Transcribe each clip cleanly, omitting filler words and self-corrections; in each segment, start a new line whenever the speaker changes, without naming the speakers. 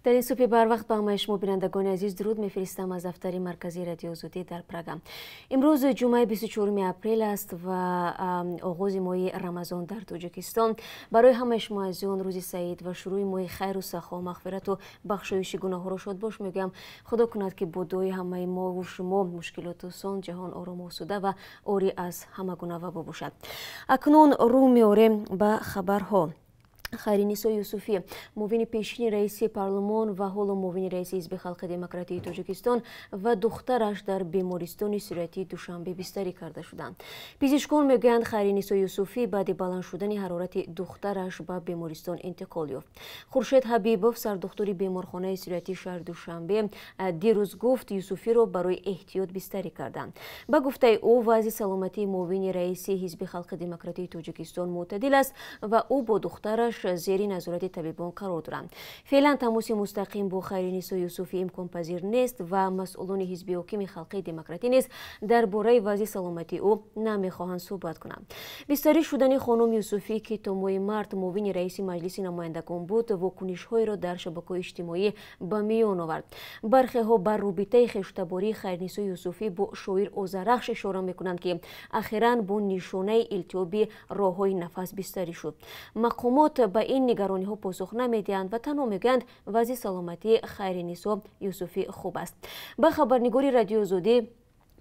در این صبح بر وقت با شما بینندگان عزیز درود میفرستم از دفتر مرکزی رادیو آزادی در پراگ. امروز جمعه 24 اپریل است و آغاز ماه رمضان در تاجیکستان. برای همه شما عزیزان روزی سعید و شروع ماه خیر و سخا و مغفرت و بخشایش گناه ها را شاد باش میگم. خدا کند که با دعای همه ما و شما مشکلات آسان جهان آرام و آسوده و آری از همه گونه وبا باشد. اکنون رو میاریم به خبرها. خیرینیسا یوسفی معاون پیشین رئیس پارلمان و حالا معاون رئیس حزب خلق دموکراتی تاجیکستان و دخترش در بیمارستان سیرتی دوشنبه بستری کرده شدند. پزشکان میگویند خیرینیسا یوسفی بعد بلند شدن حرارت دخترش به بیمارستان انتقال یافت. خورشید حبیبوف سردختر بیمارخانه سیرتی شهر دوشنبه دیروز گفت یوسفی را برای احتیاط بستری کردند. با گفته او وضع سلامتی معاون رئیس حزب خلق دموکراتی تاجیکستان معتدل است و او با دخترش زیر نظارت طبیبان قرار دارند. فعلا تماس مستقیم با خیرینیسا یوسفی امکان پذیر نیست و مسئولان حزب حاکم خلق دموکراتی نیز درباره وضع سلامتی او نمیخواهند صحبت کنند. بستری شدن خانم یوسفی که تا ماه مارت معاون رئیس مجلس نمایندگان بود واکنش‌های را در شبکه‌های اجتماعی به میان آورد. برخی ها بر رابطه خشتباری خیرینیسا یوسفی با شاعر اوزرخش اشاره میکنند که اخیراً با نشانه التهاب راه‌های نفس بستری شد. مقامات به این نگرانی ها پاسخ نمیدهند و تنها میگویند وضع سلامتی خیرینیسا یوسفی خوب است. با خبرنگاری رادیو آزادی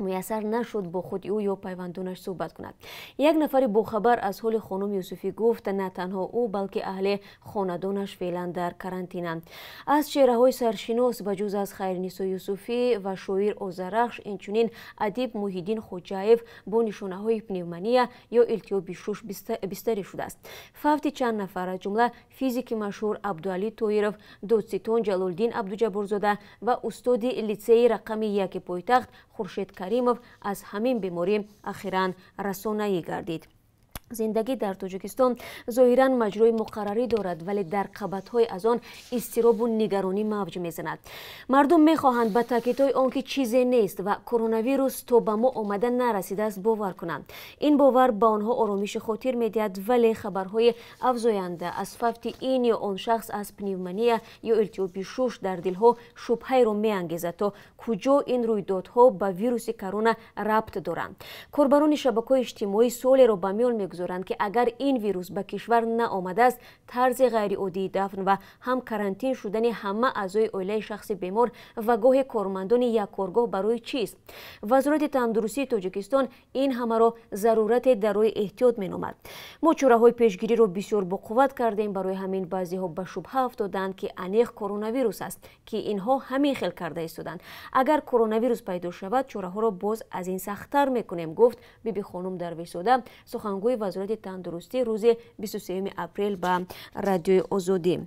میسر نشد با خود او یا پیوندونش صحبت کند. یک نفر باخبر از حال خانم یوسفی گفت نه تنها او بلکه اهل خاندانش فعلا در کرانتینند. از چهره های سرشناس بجز از خیرنیسا یوسفی و شاعر اوزرخش اینچنین ادیب محیدین خوجایف با نشانه های پنیومونیا یا التهاب شش بستری شده است. فوت چند نفر از جمله فیزیک مشهور عبدالعلی طاهرов، دادستان جلالدین عبدوجبارزاده و استاد لیسей رقم 1 پایتخت خورشید کریمов از همین بیماری اخیراً رسانه‌ای گردید. زندگی در تاجیکستان ظاهراً مجرای مقرری دارد ولی در قبط‌های از آن اضطراب و نگرانی موج می‌زند. مردم می‌خواهند به تاکیدهای آنکه چیزی نیست و کرونا ویروس تا به ما آمده نرسیده است باور کنند. این باور به آنها آرامش خاطر می‌دهد ولی خبرهای افزاینده از فوت این یا آن شخص از پنیومونیا یا التهاب شش در دلها شبهه را می‌انگیزد تا کجا این رویدادها به ویروس کرونا ربط دارند. کاربران شبکه‌های اجتماعی سوالی را به میان می‌گذارند که اگر این ویروس به کشور نآمده است طرز غیر عادی دفن و هم کرانتین شدن همه اعضای عائله شخص بیمار و گاه کارمندان یک کارگاه برای چیست؟ وزارت تندرستی تاجیکستان این همه را ضرورت درای احتیاط مینامد. ما چاره‌های پیشگیری را بسیار با قوت کردیم. برای همین بعضی ها به شبهه افتادند که انیق کرونا ویروس است که اینها همین خیل کرده ایستادند. اگر کرونا ویروس پیدا شود چاره‌ها را باز از این سخت‌تر میکنیم گفت بیبی خانم درویش‌زاده سخنگوی وزارت تندرستی روز 23 اپریل به رادیو آزادی.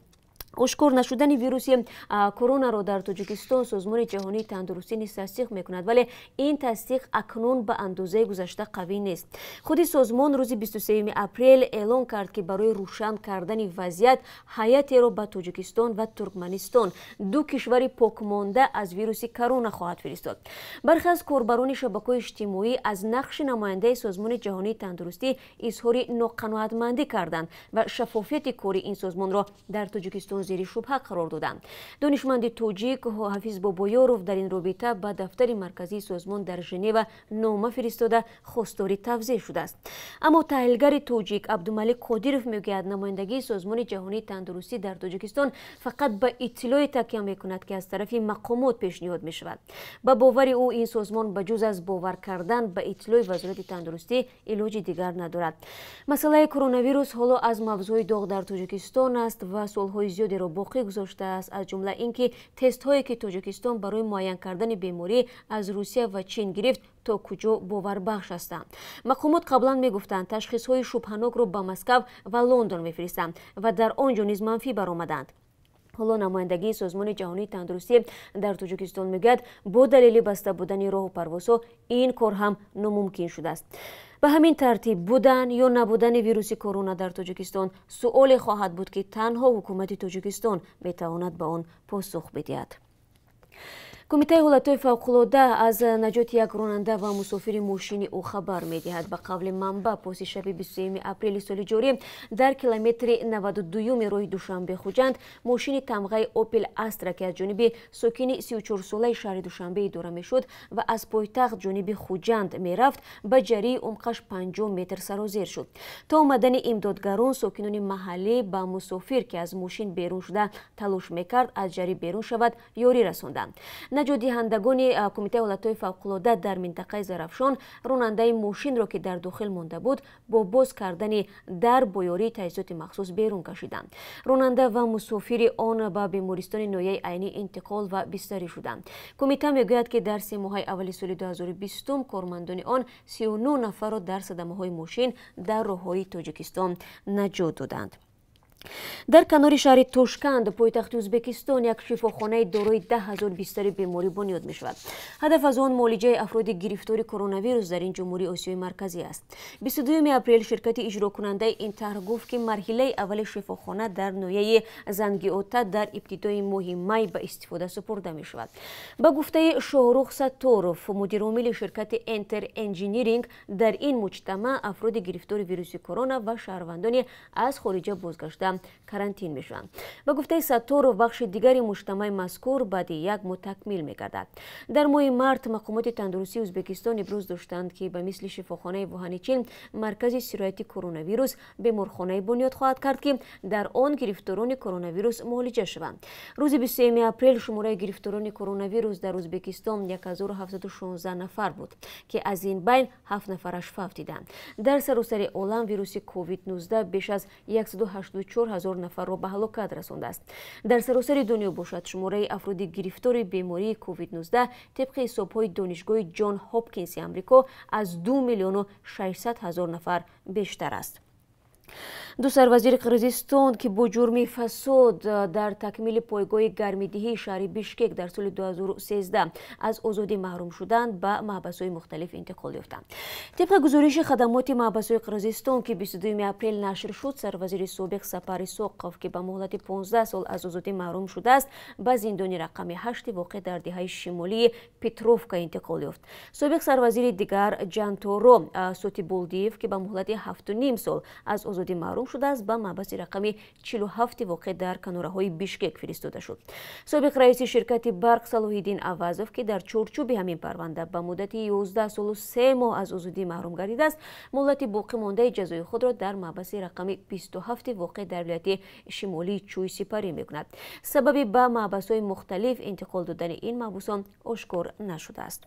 اشکار نشدن ویروس کرونا را در تاجیکستان سازمان جهانی تندرستی نیز تصدیق میکند ولی این تصدیق اکنون به اندازه گذشته قوی نیست. خود سازمان روز 23 اپریل اعلام کرد که برای روشن کردن وضعیت هیئتی را به تاجیکستان و ترکمنستان دو کشور پاکمانده از ویروس کرونا خواهد فرستاد. برخی از کاربران شبکه‌های اجتماعی از نقش نماینده سازمان جهانی تندرستی اظهار ناقناعتمندی کردند و شفافیت کار این سازمان را در تاجیکستان زیر شبهه قرار دادند. دانشمند توجیک حافظ بابایاروف در این رابطه به دفتر مرکزی سازمان در ژنو نامه فرستاده خواستار توضیح شده است. اما تحلیلگر توجیک عبدالملک قادیروف میگوید نمایندگی سازمان جهانی تندرستی در تاجیکستان فقط به اطلاع تکیه میکند که از طرف مقامات پیشنهاد می شود. با باور او این سازمان بجز از باور کردن به اطلاع وزارت تندرستی علاج دیگر ندارد. مسئله کرونا ویروس حالا از موضوع داغ در تاجیکستان است و سالهای زیادی را باقی گذاشته است. از جمله اینکه تست هایی که تاجیکستان برای معاین کردن بیماری از روسیه و چین گرفت تا کجا باور بخش هستند. مقامات قبلا می گفتند تشخیص های شبهناک را به مسکو و لندن میفرستند و در آنجا نیز منفی برآمدند. حالا نمایندگی سازمان جهانی تندرستی در تاجیکستان میگوید با دلیل بسته بودن راه و پروازها این کار هم ناممکن شده است. به همین ترتیب بودن یا نبودن ویروس کرونا در تاجیکستان سؤال خواهد بود که تنها حکومت تاجیکستان میتواند به آن پاسخ بدهد. کمیته حالتهای فوق‌العاده از نجات یک راننده و مسافر ماشین او خبر می‌دهد. به قول منبع پس شب 23 اپریل سال جاری در کیلومتر 92 راه دوشنبه خوجند ماشین تمغه اوپل استرا که از جانب ساکن 34 ساله شهر دوشنبه اداره میشد و از پایتخت جانب خوجند میرفت به جری عمقش 50 متر سرازیر شد. تا آمدن امدادگران ساکنان محلی به مسافر که از ماشین بیرون شده تلاش میکرد از جری بیرون شود یاری رساندند. نجات دهندگان کمیته حالتهای فوق‌العاده در منطقه زرافشان راننده ماشین را که در داخل مانده بود با باز کردن در با یاری تجهیزات مخصوص بیرون کشیدند. راننده و مسافر آن به بیمارستان ناحیه عینی انتقال و بستری شدند. کمیته میگوید که در 3 ماه اول سال 2020 کارمندان آن 39 نفر را در صدمه‌های ماشین در راههای تاجیکستان نجات دادند. در کنار شهر توشکند پایتخت ازبکستان یک شفاخانه دارای 10,000 بستر بیماری بنیاد می شود. هدف از آن معالجه افراد گرفتار کرونا ویروس در این جمهوری آسیای مرکزی است. 22 اپریل شرکت اجرا کننده این طرح گفت که مرحله اول شفاخانه در ناحیه زنگیوتا در ابتدای ماه می به استفاده سپرده می شود. به گفته شاهرخ ستاروف مدیر عامل شرکت انتر انجینیرینگ در این مجتمع افراد گرفتار ویروس کرونا و شهروندان از خارج بازگشته کرانتین میشوند. به گفته ستاروف بخش دیگری مجتمع مذکور بعد یک ماه تکمیل میگردد. در ماه مارت مقامات تندرستی ازبکستان ابراز داشتند که به مثل شفاخانه ووهانی چین مرکز سرایت کرونا ویروس بیمارخانه بنیاد خواهد کرد که در آن گرفتاران کرونا ویروس معالجه شوند. روز 23 اپریل شماره گرفتاران کرونا ویروس در ازبکستان 1716 نفر بود که از این بین 7 نفرش فوت دیدند. در سراسر عالم ویروس کووید 19 بیش از 184,000 نفر را به هلاکت رسانده است. در سراسر دنیا باشد شماره افراد گرفتار بیماری کووید 19 طبق حساب‌های دانشگاه جان هاپکینز آمریکا از 2,600,000 نفر بیشتر است. دو سروزیر قرقیزستان که با جرم فساد در تکمیل پایگاه گرمیدهی شهر بیشکک در سال 2013 از آزادی محروم شدند به محبس‌های مختلف انتقال یافتند. طبق گزارش خدمات محبس‌های قرقیزستان که 22 اپریل نشر شد سروزیر سابق سپر ساقف که به مهلت 15 سال از آزادی محروم شده است به زندان رقم 8 واقع در دهه شمالی پتروفکا انتقال یافت. سابق سروزیر دیگر جانتورو سوتیبولدیف که به مهلت 7.5 سال از آزادی محروم شده است به محبس رقم 47 واقع در کناره‌های بیشکک فرستاده شد. سابق رئیس شرکت برق صلاح‌الدین عوضوف که در چارچوب همین پرونده به مدت 11 سال و 3 ماه از آزادی محروم گردیده است مهلت باقی مانده جزای خود را در محبس رقم 27 واقع در ولایت شمالی چوی سپری می‌کند. سبب به محبس‌های مختلف انتقال دادن این محبوسان آشکار نشده است.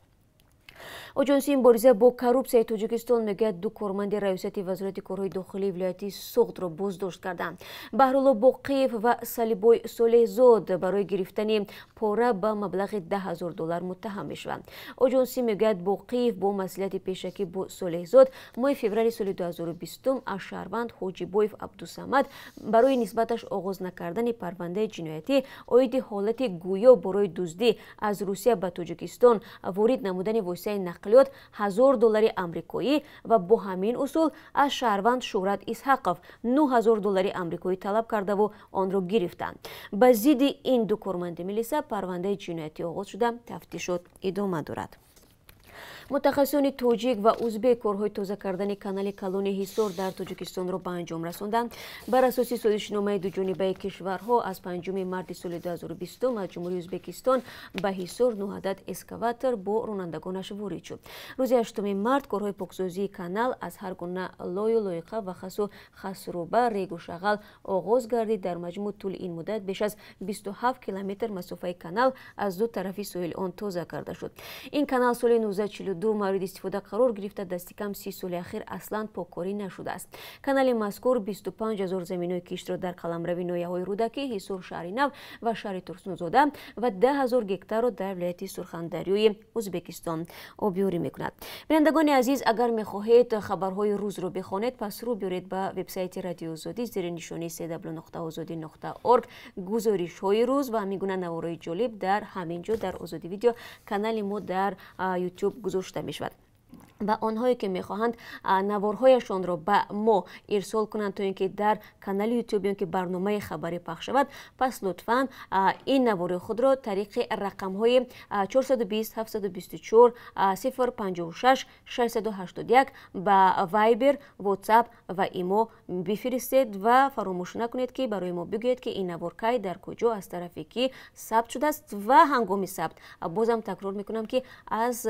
آژانسی مبارزه با کروپسیای تاجیکستان میگوید 2 کارمند ریاست وزارت کارهای داخلی ولایت سوخت را بازداشت کردند. بهرالله باقیف و سلیبوی صالحزاد برای گرفتن پاره به مبلغ $10,000 متهم میشوند. آژانسی میگوید باقیف با مصلحت پیشکی با صالحزاد ماه فوریه سال 2020 از شهروند حاجیبویف عبدالصمد برای نسبتش آغاز نکردن پرونده جنایتی عاید حالت گویا برای دزدی از روسیه به تاجیکستان وارد نمودن واسطه نقلیات $1,000 آمریکایی و با همین اصول از شهروند شهرت اسحاقов $9,000 آمریکایی طلب کرده و آن را گرفتند. به ضد این 2 کارمند ملیسا پرونده جنایتی آغاز شده تفتیشات ادامه دارد. متخصصان تاجیک و ازبک کارهای تازه کردن کانال کلون حصار در تاجیکستان را به انجام رساندند. بر اساس سازشنامه دوجانبه کشورها از 5 مارس سال 2020 از جمهوری ازبکستان به حصار 9 عدد اسکواتر با رانندگانش وارد شد. روز 8 مارس کارهای پاکسازی کانال از هر گونه لای و لایقه و خسروبه ریگ و شغل آغاز گردید. در مجموع طول این مدت بیش از 27 کیلومتر مسافه کانال از دو طرف ساحل آن تازه کرده شد. این کانال سال 1942 مورد استفاده قرار گرفته دست کم 30 سال اخیر اصلا پاککاری نشده است. کانال مذکور 25,000 زمین‌های کشت را در قلمرو ناحیه‌های رودکی، حصار شهر نو و شهر ترسنوزاده و 10,000 گکتار را در ولایت سرخندریای ازبکستان آبیاری می‌کند. بینندگان عزیز اگر می‌خواهید خبرهای روز را بخوانید پس رو بیارید به وبسایت رادیو آزادی زیر نشانی www.azadi.org گزارش‌های روز و میگونه نوارای جالب در همینجا در آزادی ویدیو کانال ما در یوتیوب گذاشته می‌شود. و آنهایی که میخواهند نوارهایشان را به ما ارسال کنند تا اینکه در کانال یوتیوب که برنامه خبری پخش شود، پس لطفاً این نوار خود را طریق رقم های 420 724 056 681 به وایبر، واتساپ و ایمو بفرستید و فراموش نکنید که برای ما بگویید که این نوار کی در کجا از طرف کی ثبت شده است و هنگام ثبت بازم تکرار میکنم که از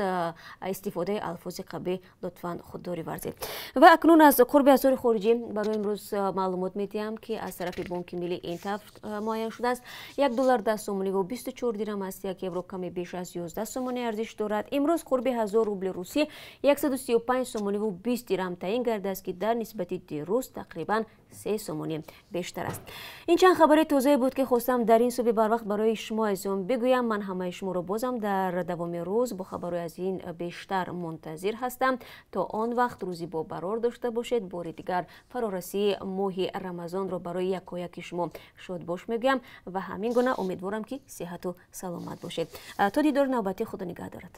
استفاده الفاظ قبیح لطفاً خودداری ورزید. و اکنون از قرب اسعار خارجی برای امروز معلومات میدیم که از طرف بانک ملی این طور معین شده است: یک دلار 10 سومانی و 24 درم است. یک یورو کمی بیش از 11 سومانی ارزش دارد. امروز قرب 1000 روبل روسی 135 سومانی و 20 درم تعیین گردیده است که در نسبت دیروز تقریبا 3 سومانی بیشتر است. این چند خبر تازه بود که خواستم در این صبح بر وقت برای شما عزیزان بگویم. من همه شما را بازم در دوام روز با خبرهای از این بیشتر منتظر هستم. تا آن وقت روزی با قرار داشته باشید. بار دیگر فرارسی ماه رمضان را برای یکایک شما شاد باش میگم و همین گونه امیدوارم که صحت و سلامت باشید. تا دیدار نوبتی، خدا نگهدارت.